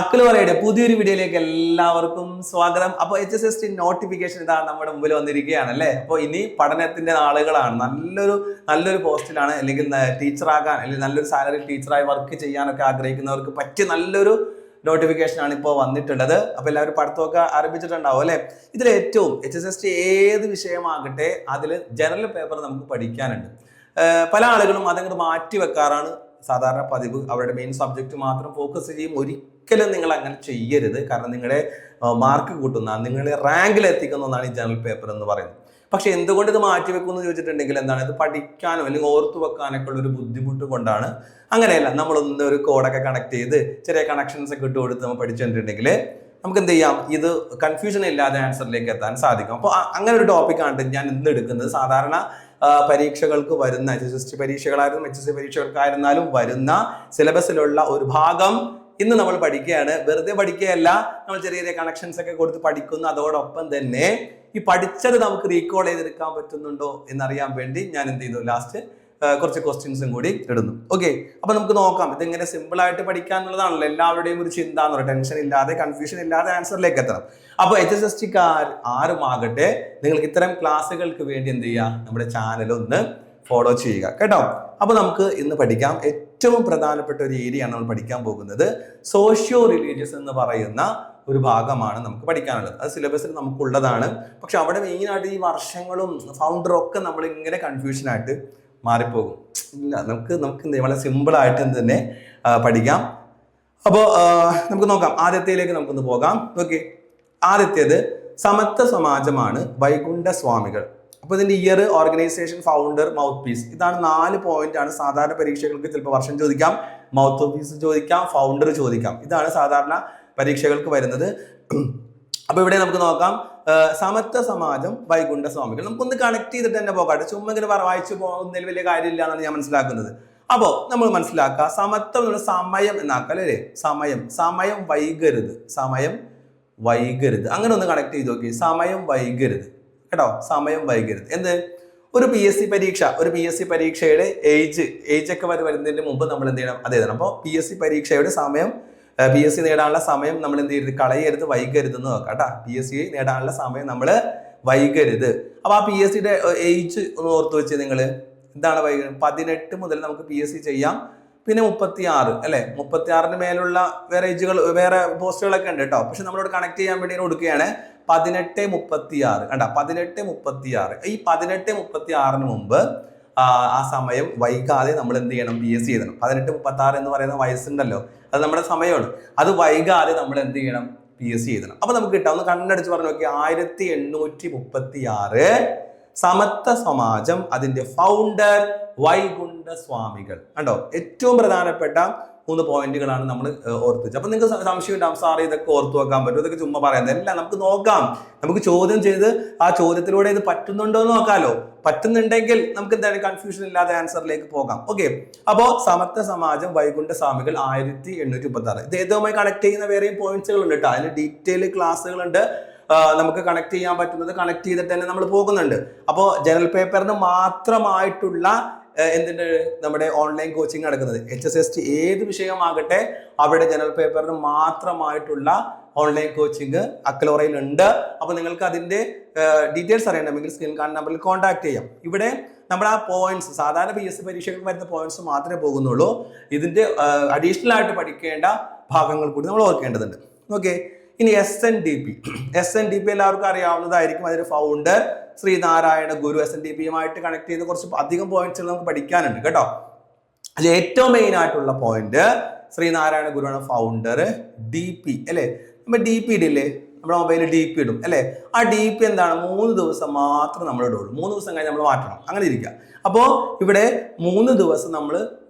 അക്ലോറയുടെ പുതിയൊരു വീഡിയോയിലേക്ക് എല്ലാവർക്കും സ്വാഗതം. അപ്പോൾ HSST നോട്ടിഫിക്കേഷൻ ഇതാ നമ്മുടെ മുമ്പിൽ വന്നിരിക്കുകയാണ് അല്ലേ. അപ്പോൾ ഇനി പഠനത്തിന്റെ നാളുകളാണ്. നല്ലൊരു പോസ്റ്റിലാണ്, അല്ലെങ്കിൽ ടീച്ചറാകാൻ, അല്ലെങ്കിൽ നല്ലൊരു സാലറി ടീച്ചറായി വർക്ക് ചെയ്യാനൊക്കെ ആഗ്രഹിക്കുന്നവർക്ക് പറ്റിയ നല്ലൊരു നോട്ടിഫിക്കേഷൻ ആണ് ഇപ്പോൾ വന്നിട്ടുള്ളത്. അപ്പോൾ എല്ലാവരും പഠിത്തമൊക്കെ ആരംഭിച്ചിട്ടുണ്ടാവും അല്ലേ. ഇതിൽ ഏറ്റവും HSST ഏത് വിഷയമാകട്ടെ അതിൽ ജനറൽ പേപ്പർ നമുക്ക് പഠിക്കാനുണ്ട്. പല ആളുകളും അതങ്ങോട്ട് മാറ്റി വെക്കാറാണ് സാധാരണ പതിവ്. അവരുടെ മെയിൻ സബ്ജക്റ്റ് മാത്രം ഫോക്കസ് ചെയ്യും. ഒരിക്കലും നിങ്ങൾ അങ്ങനെ ചെയ്യരുത്. കാരണം നിങ്ങളെ മാർക്ക് കൂട്ടുന്ന, നിങ്ങളെ റാങ്കിൽ എത്തിക്കുന്ന ഒന്നാണ് ഈ ജനറൽ പേപ്പർ എന്ന് പറയുന്നത്. പക്ഷെ എന്തുകൊണ്ട് ഇത് മാറ്റി വെക്കുമെന്ന് ചോദിച്ചിട്ടുണ്ടെങ്കിൽ എന്താണ്, ഇത് പഠിക്കാനോ അല്ലെങ്കിൽ ഓർത്തു വെക്കാനൊക്കെ ഉള്ള ഒരു ബുദ്ധിമുട്ട് കൊണ്ടാണ്. അങ്ങനെയല്ല, നമ്മളൊന്ന് ഒരു കോഡൊക്കെ കണക്ട് ചെയ്ത് ചെറിയ കണക്ഷൻസ് ഒക്കെ ഇട്ട് കൊടുത്ത് നമ്മൾ പഠിച്ചിട്ടുണ്ടെങ്കിൽ നമുക്ക് എന്ത് ചെയ്യാം, ഇത് കൺഫ്യൂഷൻ ഇല്ലാതെ ആൻസറിലേക്ക് എത്താൻ സാധിക്കും. അപ്പോൾ അങ്ങനെ ഒരു ടോപ്പിക്കാണ് ഞാൻ ഇന്ന് എടുക്കുന്നത്. സാധാരണ പരീക്ഷകൾക്ക് വരുന്ന HSST പരീക്ഷകളായിരുന്നു, HSC പരീക്ഷകൾക്കായിരുന്നാലും വരുന്ന സിലബസിലുള്ള ഒരു ഭാഗം ഇന്ന് നമ്മൾ പഠിക്കുകയാണ്. വെറുതെ പഠിക്കുകയല്ല, നമ്മൾ ചെറിയ ചെറിയ കണക്ഷൻസ് ഒക്കെ കൊടുത്ത് പഠിക്കുന്നു. അതോടൊപ്പം തന്നെ ഈ പഠിച്ചത് നമുക്ക് റീകോൾ ചെയ്തെടുക്കാൻ പറ്റുന്നുണ്ടോ എന്നറിയാൻ വേണ്ടി ഞാൻ എന്ത് ചെയ്തു, ലാസ്റ്റ് കുറച്ച് ക്വസ്റ്റ്യൻസും കൂടി ഇടുന്നു. ഓക്കെ, അപ്പൊ നമുക്ക് നോക്കാം ഇതെങ്ങനെ സിമ്പിൾ ആയിട്ട് പഠിക്കാൻ എന്നുള്ളതാണല്ലോ എല്ലാവരുടെയും ഒരു ചിന്ത എന്ന് പറയുന്നത്. ടെൻഷൻ ഇല്ലാതെ, കൺഫ്യൂഷൻ ഇല്ലാതെ ആൻസറിലേക്ക് എത്തണം. അപ്പൊ HSSTക്കാർ ആരുമാകട്ടെ, നിങ്ങൾക്ക് ഇത്തരം ക്ലാസ്സുകൾക്ക് വേണ്ടി എന്ത് ചെയ്യുക, നമ്മുടെ ചാനൽ ഒന്ന് ഫോളോ ചെയ്യുക കേട്ടോ. അപ്പൊ നമുക്ക് ഇന്ന് പഠിക്കാം. ഏറ്റവും പ്രധാനപ്പെട്ട ഒരു ഏരിയയാണ് നമ്മൾ പഠിക്കാൻ പോകുന്നത്. സോഷ്യോ റിലീജിയസ് എന്ന് പറയുന്ന ഒരു ഭാഗമാണ് നമുക്ക് പഠിക്കാനുള്ളത്. അത് സിലബസിൽ നമുക്കുള്ളതാണ്. പക്ഷെ അവിടെ മെയിനായിട്ട് ഈ വർഷങ്ങളും ഫൗണ്ടറും ഒക്കെ നമ്മൾ ഇങ്ങനെ കൺഫ്യൂഷനായിട്ട് മാറിപ്പോകും. ഇല്ല, നമുക്ക് വളരെ സിമ്പിളായിട്ട് തന്നെ പഠിക്കാം. അപ്പോൾ നമുക്ക് നോക്കാം. ആദ്യത്തേലേക്ക് നമുക്കൊന്ന് പോകാം. ഓക്കെ, ആദ്യത്തേത് സമത്വ സമാജമാണ്, വൈകുണ്ഠ സ്വാമികൾ. അപ്പോൾ ഇതിന്റെ year, organisation, founder, mouth piece. ഇതാണ് 4 പോയിന്റ് ആണ്. സാധാരണ പരീക്ഷകൾക്ക് ചിലപ്പോൾ വർഷം ചോദിക്കാം, മൗത്ത് പീസ് ചോദിക്കാം, ഫൗണ്ടർ ചോദിക്കാം. ഇതാണ് സാധാരണ പരീക്ഷകൾക്ക് വരുന്നത്. അപ്പൊ ഇവിടെ നമുക്ക് നോക്കാം, സമത്വ സമാജം, വൈകുണ്ഠ സ്വാമികൾ. നമുക്കൊന്ന് കണക്ട് ചെയ്തിട്ട് തന്നെ പോകാട്ടെ. ചുമ്മാ ഇങ്ങനെ വായിച്ചു പോകുന്നതിൽ വലിയ കാര്യമില്ല എന്നാണ് ഞാൻ മനസ്സിലാക്കുന്നത്. അപ്പോൾ നമ്മൾ മനസ്സിലാക്കുക, സമത്വം എന്നുള്ള സമയം എന്നാക്കാം അല്ലേ. സമയം വൈകരുത്, അങ്ങനെ ഒന്ന് കണക്ട് ചെയ്ത് നോക്കി. സമയം വൈകരുത് കേട്ടോ, സമയം വൈകരുത്. എന്ത്, ഒരു PSC പരീക്ഷയുടെ ഏജ് ഒക്കെ വരുന്നതിന് മുമ്പ് നമ്മൾ എന്ത് ചെയ്യണം, അത് എഴുതണം. അപ്പോൾ PSC പരീക്ഷയുടെ സമയം, PSC നേടാനുള്ള സമയം നമ്മൾ എന്ത് ചെയ്യരുത്, കളയരുത്, വൈകരുത് എന്ന് നോക്കാം കേട്ടോ. PSC നേടാനുള്ള സമയം നമ്മൾ വൈകരുത്. അപ്പൊ ആ PSCയുടെ ഏജ് ഒന്ന് ഓർത്ത് വെച്ച് നിങ്ങൾ. എന്താണ് വൈകുന്നത്? 18 മുതൽ നമുക്ക് PSC ചെയ്യാം. പിന്നെ 36 അല്ലെ, 36ന് മേലുള്ള വേറെ ഏജുകൾ, വേറെ പോസ്റ്റുകളൊക്കെ ഉണ്ട് കേട്ടോ. പക്ഷെ നമ്മളോട് കണക്ട് ചെയ്യാൻ വേണ്ടി കൊടുക്കുകയാണ് 18-36 കണ്ടാ, 18-36. ഈ 18-36 മുമ്പ് ആ സമയം വൈകാതെ നമ്മൾ എന്ത് ചെയ്യണം, PSC എഴുതണം. 18-36 എന്ന് പറയുന്ന വയസ്സുണ്ടല്ലോ, അത് നമ്മുടെ സമയമാണ്. അത് വൈകാതെ നമ്മൾ എന്ത് ചെയ്യണം, PSC എഴുതണം. അപ്പൊ നമുക്ക് കിട്ടാം, ഒന്ന് കണ്ണടിച്ച് പറഞ്ഞു നോക്കി. 1836 സമത്വ സമാജം, അതിന്റെ ഫൗണ്ടർ വൈകുണ്ഠ സ്വാമികൾ. കണ്ടോ, ഏറ്റവും പ്രധാനപ്പെട്ട 3 പോയിന്റുകളാണ് നമ്മൾ ഓർത്ത് വെച്ചത്. അപ്പൊ നിങ്ങൾക്ക് സംശയം ഉണ്ടാവും, സാർ ഇതൊക്കെ ഓർത്തു വെക്കാൻ പറ്റും, ഇതൊക്കെ ചുമ്മാ പറയുന്നത്. എല്ലാം നമുക്ക് നോക്കാം. നമുക്ക് ചോദ്യം ചെയ്ത് ആ ചോദ്യത്തിലൂടെ ഇത് പറ്റുന്നുണ്ടോ എന്ന് നോക്കാലോ. പറ്റുന്നുണ്ടെങ്കിൽ നമുക്ക് എന്തായാലും കൺഫ്യൂഷൻ ഇല്ലാതെ ആൻസറിലേക്ക് പോകാം. ഓക്കെ, അപ്പോ സമത്വ സമാജം, വൈകുണ്ഠ സ്വാമികൾ 1836. ഇത് ഏതുമായി കണക്ട് ചെയ്യുന്ന വേറെയും പോയിന്റ്സുകൾ ഉണ്ട് കേട്ടോ. അതിന് ഡീറ്റെയിൽ ക്ലാസ്സുകളുണ്ട്. നമുക്ക് കണക്ട് ചെയ്യാൻ പറ്റുന്നത് കണക്ട് ചെയ്തിട്ട് തന്നെ നമ്മൾ പോകുന്നുണ്ട്. അപ്പോൾ ജനറൽ പേപ്പറിന് മാത്രമായിട്ടുള്ള എന്തിന്റെ നമ്മുടെ ഓൺലൈൻ കോച്ചിങ് നടക്കുന്നത്. HSST ഏത് വിഷയമാകട്ടെ അവിടെ ജനറൽ പേപ്പറിന് മാത്രമായിട്ടുള്ള ഓൺലൈൻ കോച്ചിങ് അക്ലോറയിൽ ഉണ്ട്. അപ്പൊ നിങ്ങൾക്ക് അതിന്റെ ഡീറ്റെയിൽസ് അറിയണമെങ്കിൽ സ്ക്രീൻ കാണുന്ന നമ്പറിൽ കോൺടാക്ട് ചെയ്യാം. ഇവിടെ നമ്മൾ ആ പോയിന്റ്സ്, സാധാരണ PSC പരീക്ഷകൾക്ക് വരുന്ന പോയിന്റ്സ് മാത്രമേ പോകുന്നുള്ളൂ. ഇതിന്റെ അഡീഷണൽ ആയിട്ട് പഠിക്കേണ്ട ഭാഗങ്ങൾ കൂടി നമ്മൾ ഓർക്കേണ്ടതുണ്ട്. ഓക്കെ, ഇനി SNDP എല്ലാവർക്കും അറിയാവുന്നതായിരിക്കും. അതിന്റെ ഫൗണ്ടർ ശ്രീനാരായണ ഗുരു. SNDPയുമായിട്ട് കണക്ട് ചെയ്ത് കുറച്ച് അധികം പോയിന്റ്സ് നമുക്ക് പഠിക്കാനുണ്ട് കേട്ടോ. അതിൽ ഏറ്റവും മെയിൻ ആയിട്ടുള്ള പോയിന്റ് ശ്രീനാരായണ ഗുരുവാണ് ഫൗണ്ടർ. DP അല്ലെ, നമ്മൾ DP ഇടില്ലേ, നമ്മുടെ മൊബൈലിൽ DP ഇടും അല്ലെ. ആ DP എന്താണ്, 3 ദിവസം മാത്രം നമ്മൾ ഇടുള്ളൂ. 3 ദിവസം കഴിഞ്ഞ് നമ്മൾ മാറ്റണം, അങ്ങനെ ഇരിക്കുക. അപ്പോൾ ഇവിടെ 3 ദിവസം നമ്മൾ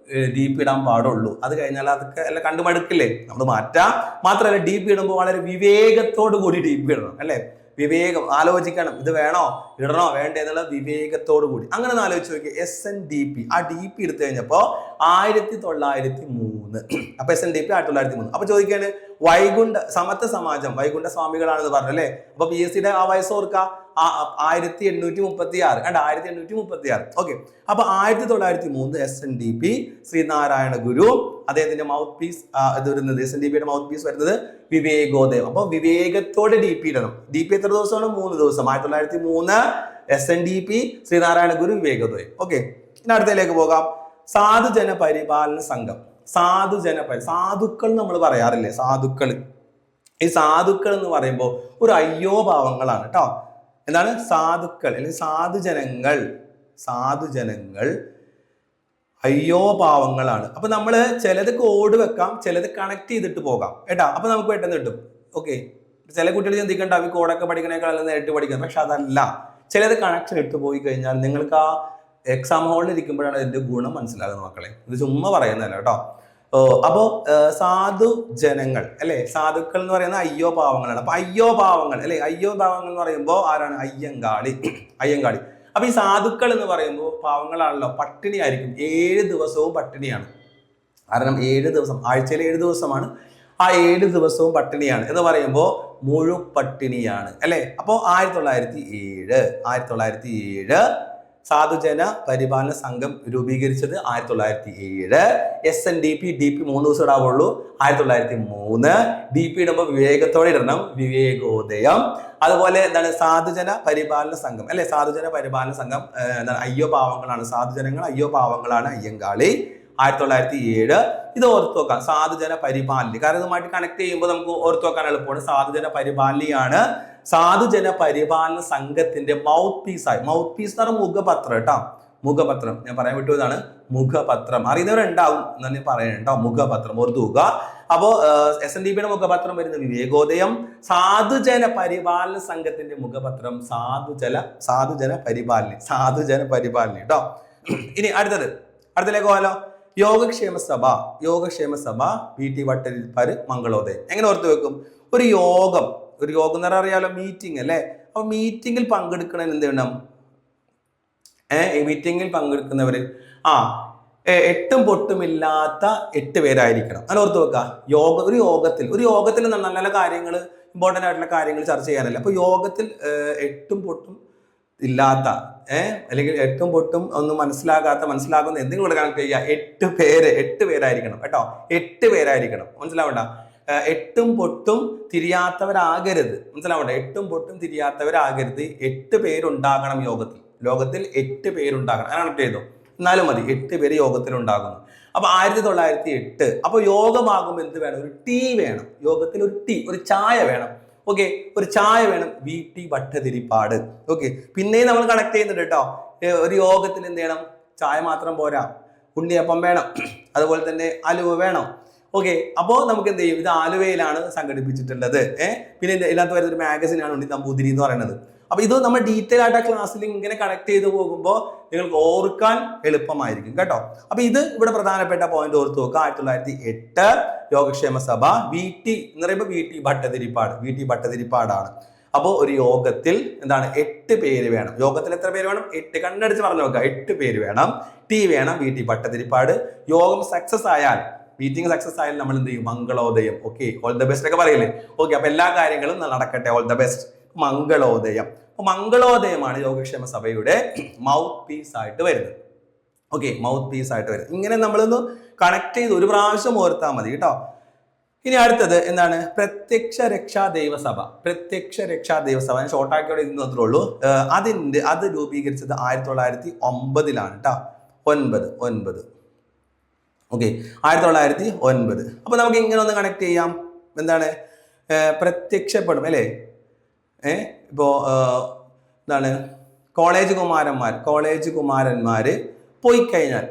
DP ഇടാൻ പാടുള്ളൂ. അത് കഴിഞ്ഞാൽ അതൊക്കെ എല്ലാം കണ്ടുമടുക്കില്ലേ, നമ്മൾ മാറ്റാം. മാത്രമല്ല DP ഇടുമ്പോൾ വളരെ വിവേകത്തോടു കൂടി DP ഇടണം അല്ലെ. വിവേകം, ആലോചിക്കണം, ഇത് വേണോ ഇടണോ വേണ്ടേ എന്നുള്ള വിവേകത്തോടു കൂടി. അങ്ങനെ ഒന്ന് ആലോചിച്ച് നോക്കി. SNDP, ആ DP എടുത്തു കഴിഞ്ഞപ്പോ 1903. അപ്പൊ SNDP 1903. അപ്പൊ ചോദിക്കാണ് സമത്വ സമാജം, വൈകുണ്ഠ സ്വാമികളാണെന്ന് പറഞ്ഞു അല്ലെ. അപ്പൊ PSCയുടെ ആ വയസ്സ് ഓർക്കുക, 1836 കണ്ട 1836. ഓക്കെ, അപ്പൊ 1903 SNDP ശ്രീനാരായണ ഗുരു അദ്ദേഹത്തിന്റെ മൗത്ത് പീസ് ഇത് വരുന്നത് SNDP മൗത്ത് പീസ് വരുന്നത് വിവേകോദയം. അപ്പൊ വിവേകത്തോടെ DP ഇടണം. DP എത്ര ദിവസമാണ്? 3 ദിവസം. 1903 SNDP ശ്രീനാരായണ ഗുരു വിവേകോദയം. ഓക്കെ, ഇനി അടുത്തതിലേക്ക് പോകാം. സാധുജന പരിപാലന സംഘം. സാധുക്കൾ നമ്മൾ പറയാറില്ലേ? സാധുക്കൾ. ഈ സാധുക്കൾ എന്ന് പറയുമ്പോൾ ഒരു അയ്യോഭാവങ്ങളാണ് കേട്ടോ. എന്താണ് സാധുക്കൾ അല്ലെങ്കിൽ സാധുജനങ്ങൾ അയ്യോഭാവങ്ങളാണ്. അപ്പൊ നമ്മള് ചിലത് കോഡ് വെക്കാം, ചിലത് കണക്ട് ചെയ്തിട്ട് പോകാം കേട്ടാ. അപ്പൊ നമുക്ക് പെട്ടെന്ന് കിട്ടും. ഓക്കെ, ചില കുട്ടികൾ ചിന്തിക്കേണ്ട അവർ കോഡൊക്കെ പഠിക്കണേക്കാൾ നേരിട്ട് പഠിക്കണം. പക്ഷെ അതല്ല, ചിലത് കണക്ഷൻ ഇട്ട് പോയി കഴിഞ്ഞാൽ നിങ്ങൾക്ക് ആ എക്സാം ഹാളിൽ ഇരിക്കുമ്പോഴാണ് ഇതിന്റെ ഗുണം മനസ്സിലാകുന്നത് മക്കളെ. ഇത് ചുമ്മാ പറയുന്നതല്ല കേട്ടോ. അപ്പോ സാധുജനങ്ങൾ അല്ലെ, സാധുക്കൾ എന്ന് പറയുന്നത് അയ്യോഭാവങ്ങളാണ്. അപ്പൊ അയ്യോഭാവങ്ങൾ അല്ലെ, അയ്യോഭാവങ്ങൾ എന്ന് പറയുമ്പോൾ ആരാണ്? അയ്യങ്കാളി. അപ്പൊ ഈ സാധുക്കൾ എന്ന് പറയുമ്പോൾ പാവങ്ങളാണല്ലോ, പട്ടിണി ആയിരിക്കും. 7 ദിവസവും പട്ടിണിയാണ്. കാരണം 7 ദിവസം, ആഴ്ചയിൽ 7 ദിവസമാണ്. ആ 7 ദിവസവും പട്ടിണിയാണ് എന്ന് പറയുമ്പോൾ മുഴുപട്ടിണിയാണ് അല്ലെ. അപ്പോ 1907 സാധുജന പരിപാലന സംഘം രൂപീകരിച്ചത് 1907. SNDP DP 3 ദിവസം ഇടാവുള്ളൂ. 1903 DP ഇടുമ്പോൾ വിവേകത്തോടെ ഇടണം, വിവേകോദയം. അതുപോലെ എന്താണ്? സാധുജന പരിപാലന സംഘം അല്ലെ, സാധുജന പരിപാലന സംഘം എന്താണ്? അയ്യോപാവങ്ങളാണ് സാധുജനങ്ങൾ, അയ്യോപാവങ്ങളാണ് അയ്യങ്കാളി. 1907 ഇത് ഓർത്തു വെക്കാം. സാധുജന പരിപാലനി, കാരണം ഇതുമായിട്ട് കണക്ട് ചെയ്യുമ്പോൾ നമുക്ക് ഓർത്തു വെക്കാൻ എളുപ്പമാണ്. സാധുജന പരിപാലനിയാണ് സാധുജന പരിപാലന സംഘത്തിന്റെ മൗത്ത് പീസായി. മൗത്ത് പീസ് എന്ന് പറഞ്ഞാൽ മുഖപത്രം കേട്ടോ. മുഖപത്രം ഞാൻ പറയാൻ വിട്ടുപോയതാണ്. മുഖപത്രം അറിയുന്നവരുണ്ടാവും എന്നാണ് ഞാൻ പറയുന്നത് കേട്ടോ. മുഖപത്രം ഓർത്തു വെക്കുക. അപ്പോ SNDPയുടെ മുഖപത്രം വരുന്നത് വിവേകോദയം. സാധുജന പരിപാലന സംഘത്തിന്റെ മുഖപത്രം സാധുജന പരിപാലനി കേട്ടോ. ഇനി അടുത്തതിലേക്ക് പോകാലോ. യോഗക്ഷേമ സഭ PT വട്ടതിരിപ്പാട് മംഗളോദയം. എങ്ങനെ ഓർത്ത് വെക്കും? ഒരു യോഗം എന്ന് അറിയാലോ, മീറ്റിംഗ് അല്ലേ. അപ്പൊ മീറ്റിംഗിൽ പങ്കെടുക്കണതിന് എന്ത് വേണം? ഈ മീറ്റിംഗിൽ പങ്കെടുക്കുന്നവര് എട്ടും പൊട്ടുമില്ലാത്ത 8 പേരായിരിക്കണം. അങ്ങനെ ഓർത്ത് വെക്കുക. ഒരു യോഗത്തിൽ നല്ല നല്ല കാര്യങ്ങൾ, ഇമ്പോർട്ടൻ്റ് ആയിട്ടുള്ള കാര്യങ്ങൾ ചർച്ച ചെയ്യാനല്ല. അപ്പൊ യോഗത്തിൽ എട്ടും പൊട്ടും ഇല്ലാത്ത അല്ലെങ്കിൽ എട്ടും പൊട്ടും ഒന്നും മനസ്സിലാകുന്ന എന്തെങ്കിലും കൂടെ കണക്ട് ചെയ്യുക. 8 പേരായിരിക്കണം കേട്ടോ. 8 പേരായിരിക്കണം. മനസ്സിലാവണ്ട? എട്ടും പൊട്ടും തിരിയാത്തവരാകരുത്. മനസ്സിലാവണ്ട? 8 പൊട്ടും തിരിയാത്തവരാകരുത്. 8 പേരുണ്ടാകണം ലോകത്തിൽ 8 പേരുണ്ടാകണം. അങ്ങനെ കണക്ട് ചെയ്തോ, എന്നാലും മതി. 8 പേര് യോഗത്തിൽ ഉണ്ടാകുന്നു. അപ്പൊ 1908 അപ്പൊ യോഗമാകുമ്പോൾ എന്ത് വേണം? ഒരു ടീ വേണം. യോഗത്തിൽ ഒരു ചായ വേണം. ഓക്കെ, ഒരു ചായ വേണം. VT ഭട്ടതിരിപ്പാട്. ഓക്കെ, പിന്നെയും നമ്മൾ കണക്ട് ചെയ്യുന്നുണ്ട് കേട്ടോ. ഒരു യോഗത്തിൽ എന്ത് ചെയ്യണം? ചായ മാത്രം പോരാ, ഉണ്ണിയപ്പം വേണം, അതുപോലെ തന്നെ അലുവ വേണം. ഓക്കെ, അപ്പോൾ നമുക്ക് എന്ത് ചെയ്യും? ഇത് ആലുവയിലാണ് സംഘടിപ്പിച്ചിട്ടുള്ളത്. പിന്നെ ഇതിനകത്ത് വരുന്ന ഒരു മാഗസിനാണ് ഉണ്ണി നമ്പൂതിരി എന്ന് പറയുന്നത്. അപ്പൊ ഇത് നമ്മൾ ഡീറ്റെയിൽ ആയിട്ട് ആ ക്ലാസ്സിൽ ഇങ്ങനെ കണക്ട് ചെയ്ത് പോകുമ്പോൾ നിങ്ങൾക്ക് ഓർക്കാൻ എളുപ്പമായിരിക്കും കേട്ടോ. അപ്പൊ ഇത് ഇവിടെ പ്രധാനപ്പെട്ട പോയിന്റ് ഓർത്ത് നോക്കുക. 1908 യോഗക്ഷേമ സഭ. VT എന്ന് പറയുമ്പോൾ VT ഭട്ടതിരിപ്പാടാണ്. അപ്പോൾ ഒരു യോഗത്തിൽ എന്താണ്? 8 പേര് വേണം. യോഗത്തിൽ എത്ര പേര് വേണം? 8. കണ്ണടിച്ച് പറഞ്ഞു നോക്കുക. 8 പേര് വേണം. ടീ വേണം. VT ഭട്ടതിരിപ്പാട്. യോഗം സക്സസ് ആയാൽ, മീറ്റിംഗ് സക്സസ് ആയാലും നമ്മൾ എന്ത് ചെയ്യും? Mangalodayam. Okay, all the best ഒക്കെ പറയില്ലേ? ഓക്കെ, അപ്പൊ എല്ലാ കാര്യങ്ങളും നടക്കട്ടെ. All the best. മംഗളോദയം. അപ്പൊ മംഗളോദയമാണ് യോഗക്ഷേമ സഭയുടെ മൗത്ത് പീസ് ആയിട്ട് വരുന്നത്. ഓക്കെ, മൗത്ത് പീസ് ആയിട്ട് വരുന്നത്. ഇങ്ങനെ നമ്മളൊന്ന് കണക്ട് ചെയ്ത് ഒരു പ്രാവശ്യം ഓർത്താൽ മതി കേട്ടോ. ഇനി അടുത്തത് എന്താണ്? പ്രത്യക്ഷ രക്ഷാ ദൈവസഭ. ഞാൻ ഷോർട്ടാക്കിയോടെ ഇന്ന് മാത്രമേ ഉള്ളൂ. അത് രൂപീകരിച്ചത് 1909 കേട്ടോ. 9. ഓക്കെ, 1909. അപ്പൊ നമുക്ക് ഇങ്ങനെ ഒന്ന് കണക്ട് ചെയ്യാം. എന്താണ്? പ്രത്യക്ഷപ്പെടും അല്ലേ? ഇപ്പോ എന്താണ്? കോളേജ് കുമാരന്മാര് പോയി കഴിഞ്ഞാൽ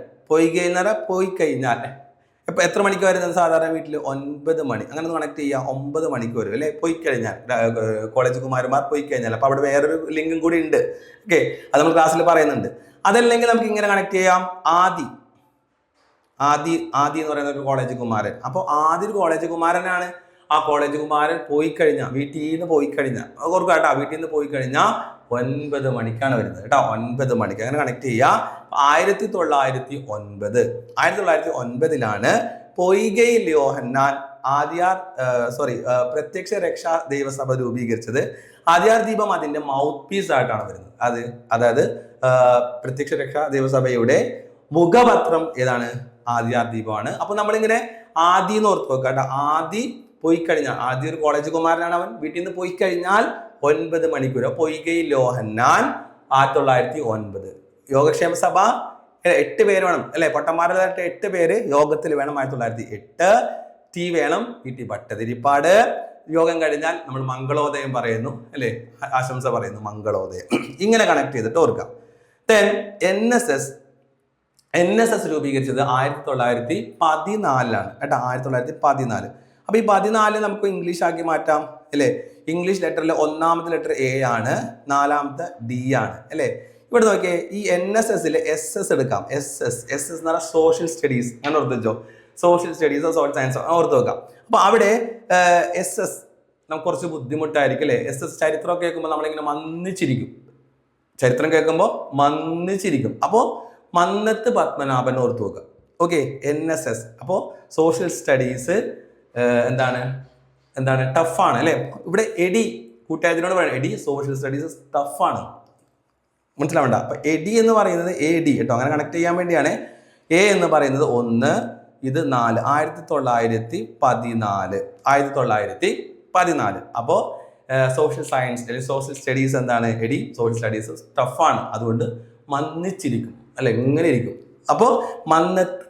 ഇപ്പൊ എത്ര മണിക്ക് വരുന്നത് സാധാരണ വീട്ടിൽ? 9 മണി. അങ്ങനെ ഒന്ന് കണക്ട് ചെയ്യാം. 9 മണിക്ക് വരും അല്ലെ? പോയി കഴിഞ്ഞാൽ, കോളേജ് കുമാരന്മാർ പോയി കഴിഞ്ഞാൽ. അപ്പൊ അവിടെ വേറൊരു ലിങ്കും കൂടി ഉണ്ട്. ഓക്കെ, അത് നമ്മൾ ക്ലാസ്സിൽ പറയുന്നുണ്ട്. അതല്ലെങ്കിൽ നമുക്ക് ഇങ്ങനെ കണക്ട് ചെയ്യാം. ആദി എന്ന് പറയുന്ന ഒരു കോളേജ് കുമാരൻ. അപ്പോൾ ആദ്യ ഒരു കോളേജ് കുമാരനാണ്. ആ കോളേജ് കുമാരൻ പോയി കഴിഞ്ഞാൽ, വീട്ടിൽ നിന്ന് പോയി കഴിഞ്ഞാൽ, ഓർക്കുക കേട്ടോ, വീട്ടിൽ നിന്ന് പോയി കഴിഞ്ഞാൽ 9 മണിക്കാണ് വരുന്നത് കേട്ടോ. 9 മണിക്ക് അങ്ങനെ കണക്ട് ചെയ്യുക. 1909 1909 പൊയ്കയിൽ യോഹന്നാൻ പ്രത്യക്ഷ രക്ഷാ ദൈവസഭ രൂപീകരിച്ചത്. ആദിയാർ ദീപം അതിന്റെ മൗത്ത് പീസ് ആയിട്ടാണ് വരുന്നത്. അതായത് പ്രത്യക്ഷ രക്ഷാ ദൈവസഭയുടെ മുഖപത്രം ഏതാണ്? ആദിയാർ ദീപമാണ്. അപ്പൊ നമ്മളിങ്ങനെ ആദി എന്ന് ഓർത്ത് വെക്കുക കേട്ടോ. ആദി പോയി കഴിഞ്ഞാൽ, ആദ്യ ഒരു കോളേജ് കുമാരനാണ് അവൻ. വീട്ടിൽ നിന്ന് പോയി കഴിഞ്ഞാൽ 9 മണിക്കൂർ. പൊയ്കയിൽ യോഹന്നാൻ 1909. യോഗക്ഷേമ സഭ 8 പേര് വേണം അല്ലെ, പൊട്ടന്മാരായിട്ട് 8 പേര് യോഗത്തിൽ വേണം. 1908 ടി വേണം, PT ഭട്ടതിരിപ്പാട്. യോഗം കഴിഞ്ഞാൽ നമ്മൾ മംഗളോദയം പറയുന്നു അല്ലെ, ആശംസ പറയുന്നു, മംഗളോദയം. ഇങ്ങനെ കണക്ട് ചെയ്തിട്ട് ഓർക്കാം. ദെൻ NSS രൂപീകരിച്ചത് 1914 കേട്ടോ, 1914. അപ്പൊ ഈ 14 നമുക്ക് ഇംഗ്ലീഷ് ആക്കി മാറ്റാം അല്ലെ. ഇംഗ്ലീഷ് ലെറ്ററിൽ 1ാമത്തെ ലെറ്റർ A ആണ്, 4ാമത്തെ D ആണ് അല്ലെ. ഇവിടെ നോക്കിയേ, ഈ NSSൽ SS എടുക്കാം. SS എന്ന് പറഞ്ഞാൽ സോഷ്യൽ സ്റ്റഡീസ്. അങ്ങനെ ഓർത്ത് വെച്ചോ, സോഷ്യൽ സ്റ്റഡീസോ സോഷ്യൽ സയൻസോ ഓർത്ത് വെക്കാം. അപ്പൊ അവിടെ SS നമുക്ക് കുറച്ച് ബുദ്ധിമുട്ടായിരിക്കും അല്ലെ. SS ചരിത്രം കേൾക്കുമ്പോൾ നമ്മളിങ്ങനെ മന്ദിച്ചിരിക്കും. ചരിത്രം കേൾക്കുമ്പോൾ മന്ദിച്ചിരിക്കും. അപ്പോൾ മന്നത്ത് പത്മനാഭൻ ഓർത്ത് വെക്കുക. Okay, NSS. അപ്പോൾ സോഷ്യൽ സ്റ്റഡീസ് എന്താണ് ടഫാണ് അല്ലെ. ഇവിടെ എഡി കൂട്ടുകാരത്തിനോട് പറയാം, എഡി സോഷ്യൽ സ്റ്റഡീസ് ടഫാണ്, മനസ്സിലാവണ്ട. അപ്പൊ എഡി എന്ന് പറയുന്നത് AD കേട്ടോ, അങ്ങനെ കണക്ട് ചെയ്യാൻ വേണ്ടിയാണ്. A എന്ന് പറയുന്നത് 1, ഇത് 4. 1914. അപ്പോൾ സോഷ്യൽ സയൻസ് അല്ലെങ്കിൽ സോഷ്യൽ സ്റ്റഡീസ് എന്താണ്? എഡി സോഷ്യൽ സ്റ്റഡീസ് ടഫാണ്, അതുകൊണ്ട് മന്നിച്ചിരിക്കും അല്ലെ, ഇങ്ങനെ ഇരിക്കും. അപ്പോൾ മന്നത്ത്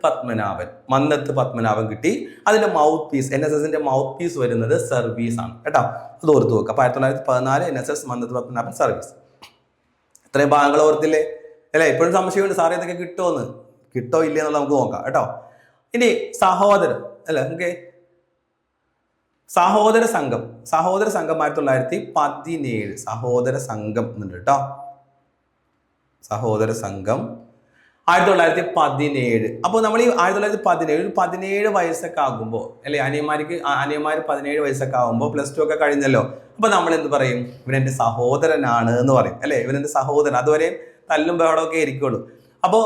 പത്മനാഭൻ കിട്ടി. അതിന്റെ മൗത്ത് പീസ്, NSSന്റെ മൗത്ത് പീസ് വരുന്നത് സർവീസ് ആണ് കേട്ടോ, അത് ഓർത്ത് നോക്കുക. അപ്പൊ 1914 NSS മന്നത്ത് പത്മനാഭൻ സർവീസ്. ഇത്രയും ഭാഗങ്ങൾ ഓർത്തില്ലേ അല്ലെ. ഇപ്പോഴും സംശയമുണ്ട്, സാറേ ഇതൊക്കെ കിട്ടോ ഇല്ലേ എന്നുള്ളത് നമുക്ക് നോക്കാം കേട്ടോ. ഇനി സഹോദരൻ അല്ലെ, ഓക്കെ. സഹോദര സംഘം 1917. സഹോദര സംഘം എന്നുണ്ട് കേട്ടോ, സഹോദര സംഘം 1917. അപ്പോൾ നമ്മൾ ഈ 1917 വയസ്സൊക്കെ ആകുമ്പോൾ അല്ലെ, അനിയന്മാർ 17 വയസ്സൊക്കെ ആകുമ്പോൾ +2 ഒക്കെ കഴിഞ്ഞല്ലോ. അപ്പൊ നമ്മൾ എന്ത് പറയും? ഇവനെന്റെ സഹോദരനാണ് എന്ന് പറയും അല്ലെ, ഇവനെന്റെ സഹോദരൻ. അതുവരെ തല്ലും ബഹളമൊക്കെ ഇരിക്കുള്ളൂ. അപ്പോൾ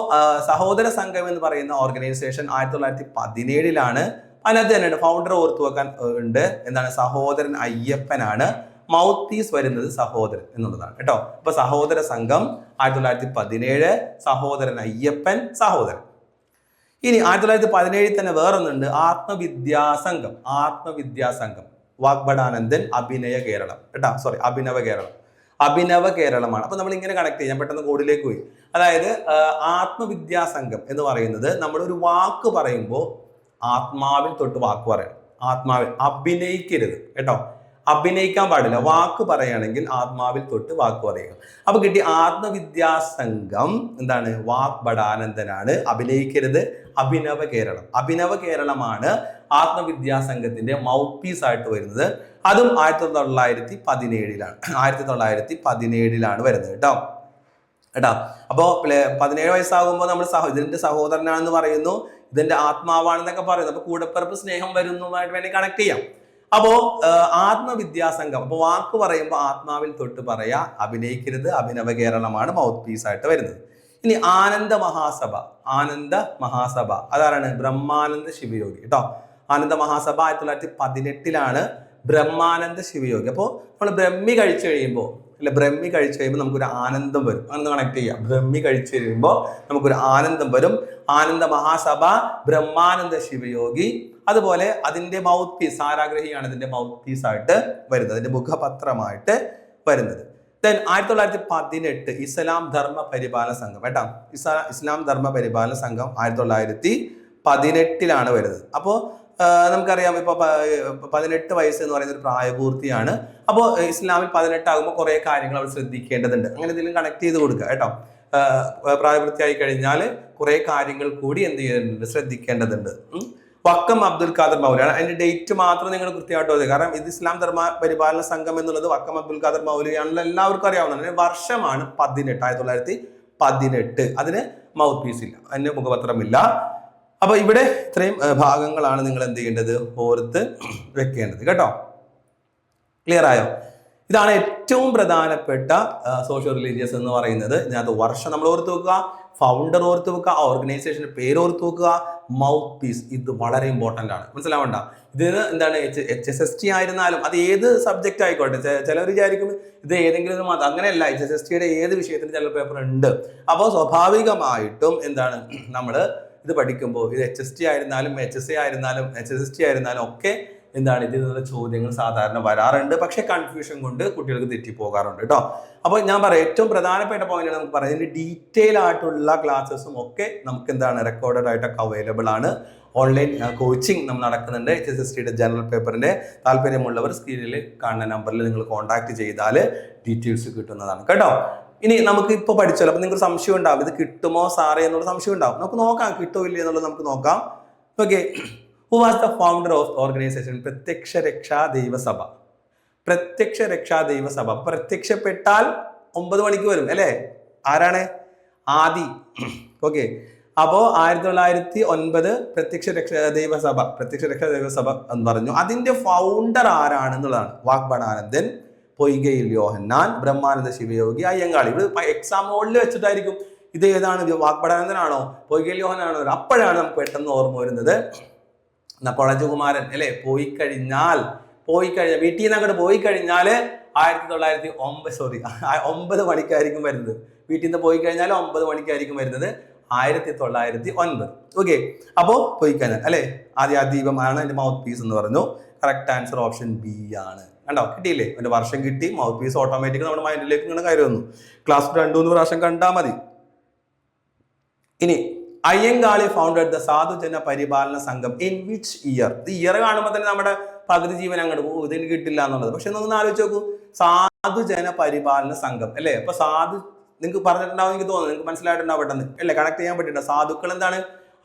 സഹോദര സംഘം എന്ന് പറയുന്ന ഓർഗനൈസേഷൻ 1917 അതിനകത്ത് തന്നെ ഫൗണ്ടർ ഓർത്തു വെക്കാൻ ഉണ്ട്. എന്താണ്? സഹോദരൻ അയ്യപ്പനാണ്. മൗത്ത് പീസ് വരുന്നത് സഹോദരൻ എന്നുള്ളതാണ് കേട്ടോ. അപ്പൊ സഹോദര സംഘം 1917, സഹോദരൻ അയ്യപ്പൻ, സഹോദരൻ. ഇനി 1917 തന്നെ വേറൊന്നുണ്ട്, ആത്മവിദ്യാസംഘം. വാഗ്ഭടാനന്ദൻ, അഭിനയ കേരളം കേട്ടോ, അഭിനവ കേരളമാണ്. അപ്പൊ നമ്മൾ ഇങ്ങനെ കണക്ട് ചെയ്യാം, പെട്ടെന്ന് കോഡിലേക്ക് പോയി. അതായത് ആത്മവിദ്യാസംഘം എന്ന് പറയുന്നത് നമ്മളൊരു വാക്ക് പറയുമ്പോൾ ആത്മാവിൽ തൊട്ട് വാക്ക് പറയണം. ആത്മാവിൽ അഭിനയിക്കരുത് കേട്ടോ, അഭിനയിക്കാൻ പാടില്ല. വാക്ക് പറയുകയാണെങ്കിൽ ആത്മാവിൽ തൊട്ട് വാക്ക് പറയുക. അപ്പൊ കിട്ടി ആത്മവിദ്യാസംഘം എന്താണ്? വാഗ്ഭടാനന്ദനാണ്. അഭിനയിക്കരുത്, അഭിനവ കേരളമാണ് ആത്മവിദ്യാസംഘത്തിന്റെ മൗത്ത് പീസ് ആയിട്ട് വരുന്നത്. അതും 1917 വരുന്നത് കേട്ടോ. അപ്പോ 17 വയസ്സാകുമ്പോൾ നമ്മൾ ഇതിന്റെ സഹോദരനാണെന്ന് പറയുന്നു, ഇതിന്റെ ആത്മാവാണെന്നൊക്കെ പറയുന്നു. അപ്പൊ കൂടപ്പിറപ്പ് സ്നേഹം വരുന്നതുമായിട്ട് വേണമെങ്കിൽ കണക്ട് ചെയ്യാം. അപ്പോ ആത്മവിദ്യാസംഘം, അപ്പൊ വാക്ക് പറയുമ്പോൾ ആത്മാവിൽ തൊട്ട് പറയാ, അഭിനയിക്കരുത്, അഭിനവ കേരളമാണ് മൗത്ത് പീസ് ആയിട്ട് വരുന്നത്. ഇനി ആനന്ദ മഹാസഭ അതാരാണ്? ബ്രഹ്മാനന്ദ ശിവയോഗി കേട്ടോ. ആനന്ദ മഹാസഭ 1918 ബ്രഹ്മാനന്ദ ശിവയോഗി. അപ്പോൾ നമ്മൾ ബ്രഹ്മി കഴിച്ചു കഴിയുമ്പോൾ നമുക്കൊരു ആനന്ദം വരും. അങ്ങനെ കണക്ട് ചെയ്യാം. ബ്രഹ്മി കഴിച്ചു കഴിയുമ്പോൾ നമുക്കൊരു ആനന്ദം വരും. ആനന്ദ മഹാസഭ, ബ്രഹ്മാനന്ദ ശിവയോഗി. അതുപോലെ അതിന്റെ മൗത്ത് പീസ്, സാരാഗ്രഹിയാണ് ഇതിന്റെ മൗത്ത് പീസ് ആയിട്ട് വരുന്നത്, അതിന്റെ മുഖപത്രമായിട്ട് വരുന്നത്. ദെൻ 1918 ഇസ്ലാം ധർമ്മ പരിപാലന സംഘം കേട്ടോ. ഇസ്ലാം ധർമ്മ പരിപാലന സംഘം 1918 വരുന്നത്. അപ്പോൾ നമുക്കറിയാം, ഇപ്പൊ 18 വയസ്സ് എന്ന് പറയുന്ന ഒരു പ്രായപൂർത്തിയാണ്. അപ്പോൾ ഇസ്ലാമിൽ 18 ആകുമ്പോൾ കുറെ കാര്യങ്ങൾ അവർ ശ്രദ്ധിക്കേണ്ടതുണ്ട്. അങ്ങനെ എന്തെങ്കിലും കണക്ട് ചെയ്ത് കൊടുക്കുക കേട്ടോ. പ്രായപൂർത്തിയായി കഴിഞ്ഞാൽ കുറെ കാര്യങ്ങൾ കൂടി എന്ത് ചെയ്യുന്നുണ്ട്? ശ്രദ്ധിക്കേണ്ടതുണ്ട്. വക്കം അബ്ദുൽ ഖാദർ മൗലവിയാണ്. അതിന്റെ ഡേറ്റ് മാത്രം നിങ്ങൾ കൃത്യമായിട്ട് ഓർക്കുക. കാരണം ഇത് ഇസ്ലാം ധർമ്മ പരിപാലന സംഘം എന്നുള്ളത് വക്കം അബ്ദുൽ ഖാദർ മൗലവിയാണല്ലോ, എല്ലാവർക്കും അറിയാവുന്നതാണ്. വർഷമാണ് 1918. അതിന് മൗത്ത് പീസ് ഇല്ല, അതിന് മുഖപത്രമില്ല. അപ്പൊ ഇവിടെ ഇത്രയും ഭാഗങ്ങളാണ് നിങ്ങൾ എന്ത് ചെയ്യേണ്ടത്? ഓർത്ത് വെക്കേണ്ടത് കേട്ടോ. ക്ലിയർ ആയോ? ഇതാണ് ഏറ്റവും പ്രധാനപ്പെട്ട സോഷ്യോ റിലീജിയസ് എന്ന് പറയുന്നത്. ഇതിനകത്ത് വർഷം നമ്മൾ ഓർത്ത് വെക്കുക, ഫൗണ്ടർ ഓർത്ത് വെക്കുക, ഓർഗനൈസേഷന്റെ പേര് ഓർത്ത് വെക്കുക, മൗത്ത് പീസ്. ഇത് വളരെ ഇമ്പോർട്ടന്റ് ആണ്, മനസ്സിലാവണ്ട. ഇതിന് എന്താണ് HSST ആയിരുന്നാലും അത് ഏത് സബ്ജക്റ്റ് ആയിക്കോട്ടെ. ചിലർ വിചാരിക്കും ഇത് ഏതെങ്കിലും ഒരു മതം, അങ്ങനെയല്ല. HSSTയുടെ ഏത് വിഷയത്തിന് ചില പേപ്പർ ഉണ്ട്. അപ്പോൾ സ്വാഭാവികമായിട്ടും എന്താണ് നമ്മൾ ഇത് പഠിക്കുമ്പോൾ ഇത് HST ആയിരുന്നാലും HSA ആയിരുന്നാലും HSST ആയിരുന്നാലും ഒക്കെ എന്താണ് ഇതിൽ നിന്നുള്ള ചോദ്യങ്ങൾ സാധാരണ വരാറുണ്ട്. പക്ഷെ കൺഫ്യൂഷൻ കൊണ്ട് കുട്ടികൾക്ക് തെറ്റിപ്പോകാറുണ്ട് കേട്ടോ. അപ്പോൾ ഞാൻ പറയാം, ഏറ്റവും പ്രധാനപ്പെട്ട പോയിന്റ് നമുക്ക് പറയാം, ഇതിന്റെ ഡീറ്റെയിൽ ആയിട്ടുള്ള ക്ലാസ്സസും ഒക്കെ നമുക്ക് എന്താണ് റെക്കോർഡഡ് ആയിട്ടൊക്കെ അവൈലബിൾ ആണ്. ഓൺലൈൻ കോച്ചിങ് നമ്മൾ നടക്കുന്നുണ്ട്. HSSTയുടെ ജനറൽ പേപ്പറിന്റെ താല്പര്യമുള്ളവർ സ്ക്രീനിൽ കാണുന്ന നമ്പറിൽ നിങ്ങൾ കോൺടാക്ട് ചെയ്താൽ ഡീറ്റെയിൽസ് കിട്ടുന്നതാണ് കേട്ടോ. ഇനി നമുക്ക് ഇപ്പോൾ പഠിച്ചല്ലോ, അപ്പൊ നിങ്ങൾക്ക് സംശയം ഉണ്ടാവും, ഇത് കിട്ടുമോ സാറേ എന്നുള്ള സംശയം ഉണ്ടാവും. നമുക്ക് നോക്കാം, കിട്ടോ ഇല്ലേ എന്നുള്ളത് നമുക്ക് നോക്കാം. Okay, who was the founder of organisation? പ്രത്യക്ഷ രക്ഷാ ദൈവസഭ. പ്രത്യക്ഷ രക്ഷാ ദൈവസഭ പ്രത്യക്ഷപ്പെട്ടാൽ 9 മണിക്ക് വരും അല്ലേ? ആരാണ്? ആദി. ഓക്കെ, അപ്പോ 1909 പ്രത്യക്ഷ രക്ഷാ ദൈവസഭ എന്ന് പറഞ്ഞു. അതിന്റെ ഫൗണ്ടർ ആരാണെന്നുള്ളതാണ്. വാഗ്ബടാനന്ദൻ, പൊയ്കയിൽ യോഹന്നാൻ, ബ്രഹ്മാനന്ദ ശിവയോഗി, അയ്യങ്കാളി. ഇവിടെ എക്സാം ഹോളിൽ വെച്ചിട്ടായിരിക്കും ഇത് ഏതാണ്, വാഗ്ബടാനന്ദനാണോ പൊയ്കയിൽ യോഹന്നാണോ? അപ്പോഴാണ് നമുക്ക് പെട്ടെന്ന് ഓർമ്മ വരുന്നത് കോളേജുകുമാരൻ അല്ലെ. പോയി കഴിഞ്ഞാൽ വീട്ടിൽ നിന്ന് അങ്ങോട്ട് പോയി കഴിഞ്ഞാൽ 9 മണിക്കായിരിക്കും വരുന്നത്. വീട്ടിൽ നിന്ന് പോയി കഴിഞ്ഞാൽ 9 മണിക്കായിരിക്കും വരുന്നത്, 1909. ഓക്കെ, അപ്പോ പോയി കഴിഞ്ഞാൽ അല്ലെ. ആദ്യദീപമാണ് അതിന്റെ മൗത്ത് പീസ് എന്ന് പറഞ്ഞു. കറക്റ്റ് ആൻസർ ഓപ്ഷൻ ബി ആണ്. കണ്ടോ, കിട്ടിയില്ലേ? അതിന്റെ വർഷം കിട്ടി, മൗത്ത് പീസ് ഓട്ടോമാറ്റിക് നമ്മുടെ മൈൻഡിലേക്ക് ഇങ്ങനെ കയറി വന്നു. ക്ലാസ് 2-3 പ്രാവശ്യം കണ്ടാൽ മതി. ഇനി അയ്യങ്കാളി ഫൗണ്ടഡ് ദ സാധുജന പരിപാലന സംഘം ഇൻ വിച്ച് ഇയർ? ഇത് ഇയർ കാണുമ്പോൾ തന്നെ നമ്മുടെ പകുതി ജീവൻ അങ്ങോട്ട് പോകും, ഇതിന് കിട്ടില്ല എന്നുള്ളത്. പക്ഷെ ഒന്ന് ആലോചിച്ച് നോക്കൂ, സാധുജന പരിപാലന സംഘം അല്ലേ. അപ്പൊ നിങ്ങൾക്ക് പറഞ്ഞിട്ടുണ്ടാവും, എനിക്ക് തോന്നുന്നു നിങ്ങൾക്ക് മനസ്സിലായിട്ടുണ്ടാവും പെട്ടെന്ന് അല്ലേ, കണക്ട് ചെയ്യാൻ പറ്റില്ല. സാധുക്കൾ എന്താണ്?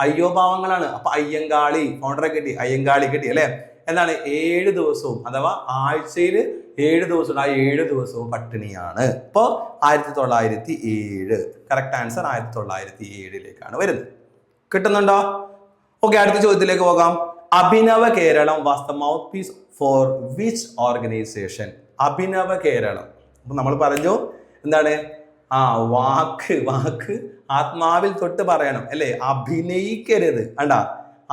അയ്യോഭാവങ്ങളാണ്. അപ്പൊ അയ്യങ്കാളി ഫൗണ്ടറെ കിട്ടി, അയ്യങ്കാളി കിട്ടി അല്ലെ. എന്താണ്? 7 ദിവസവും അഥവാ ആഴ്ചയിൽ 7 ദിവസം, ആ 7 ദിവസവും പട്ടിണിയാണ്. ഇപ്പോ 1907. കറക്റ്റ് ആൻസർ 1907 വരുന്നത്. കിട്ടുന്നുണ്ടോ? ഓക്കെ, അടുത്ത ചോദ്യത്തിലേക്ക് പോകാം. Abhinava Keralam was the mouthpiece for which organization? Abhinava Keralam. അപ്പൊ നമ്മൾ പറഞ്ഞു എന്താണ്? വാക്ക് ആത്മാവിൽ തൊട്ട് പറയണം അല്ലെ, അഭിനയിക്കരുത്. കണ്ടാ,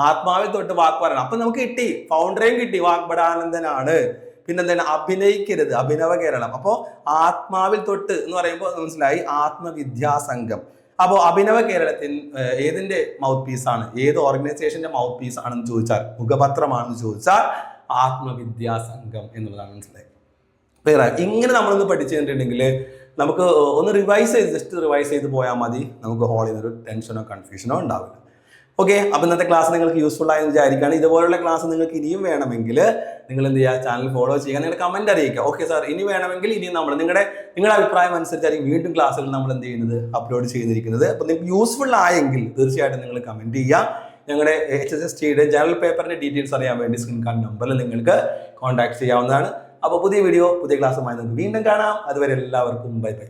ആത്മാവിൽ തൊട്ട് വാക്ക് പറയണം. അപ്പൊ നമുക്ക് കിട്ടി, ഫൗണ്ടറേയും കിട്ടി, വാഗ്ബടാനന്ദനാണ്. പിന്നെന്താണ്? അഭിനയിക്കരുത്, അഭിനവ കേരളം. അപ്പോ ആത്മാവിൽ തൊട്ട് എന്ന് പറയുമ്പോൾ മനസ്സിലായി, ആത്മവിദ്യാസംഘം. അപ്പോൾ അഭിനവ കേരളത്തിൽ ഏതിന്റെ മൗത്ത് പീസ് ആണ്, ഏത് ഓർഗനൈസേഷന്റെ മൗത്ത് പീസ് ആണെന്ന് ചോദിച്ചാൽ, മുഖപത്രമാണെന്ന് ചോദിച്ചാൽ ആത്മവിദ്യാസംഘം എന്നുള്ളതാണ്. മനസ്സിലായി? വേറെ ഇങ്ങനെ നമ്മളൊന്ന് പഠിച്ചു കഴിഞ്ഞിട്ടുണ്ടെങ്കിൽ നമുക്ക് ഒന്ന് ജസ്റ്റ് റിവൈസ് ചെയ്ത് പോയാൽ മതി. നമുക്ക് ഹോളിൽ നിന്നൊരു ടെൻഷനോ കൺഫ്യൂഷനോ ഉണ്ടാവില്ല. ഓക്കെ, അപ്പൊ ഇന്നത്തെ ക്ലാസ് നിങ്ങൾക്ക് യൂസ്ഫുൾ ആയെന്ന് വിചാരിക്കുകയാണ്. ഇതുപോലുള്ള ക്ലാസ് നിങ്ങൾക്ക് ഇനിയും വേണമെങ്കിൽ നിങ്ങൾ എന്ത് ചെയ്യുക, ചാനൽ ഫോളോ ചെയ്യുക, നിങ്ങളുടെ കമന്റ് അറിയിക്കുക. ഓക്കെ സാർ, ഇനി വേണമെങ്കിൽ ഇനിയും നിങ്ങളുടെ അഭിപ്രായം അനുസരിച്ചായിരിക്കും വീണ്ടും ക്ലാസ്സുകൾ നമ്മൾ എന്ത് ചെയ്യുന്നത്, അപ്ലോഡ് ചെയ്തിരിക്കുന്നത്. അപ്പൊ നിങ്ങൾക്ക് യൂസ്ഫുൾ ആയെങ്കിൽ തീർച്ചയായിട്ടും നിങ്ങൾ കമന്റ് ചെയ്യുക. ഞങ്ങളുടെ HSSTയുടെ ജനറൽ പേപ്പറിന്റെ ഡീറ്റെയിൽസ് അറിയാൻ വേണ്ടി സ്ക്രീൻ കാർഡ് നമ്പറിൽ നിങ്ങൾക്ക് കോൺടാക്ട് ചെയ്യാവുന്നതാണ്. അപ്പോൾ പുതിയ വീഡിയോ പുതിയ ക്ലാസ്സുമായി നമുക്ക് വീണ്ടും കാണാം. അതുവരെ എല്ലാവർക്കും ബൈ ബൈ.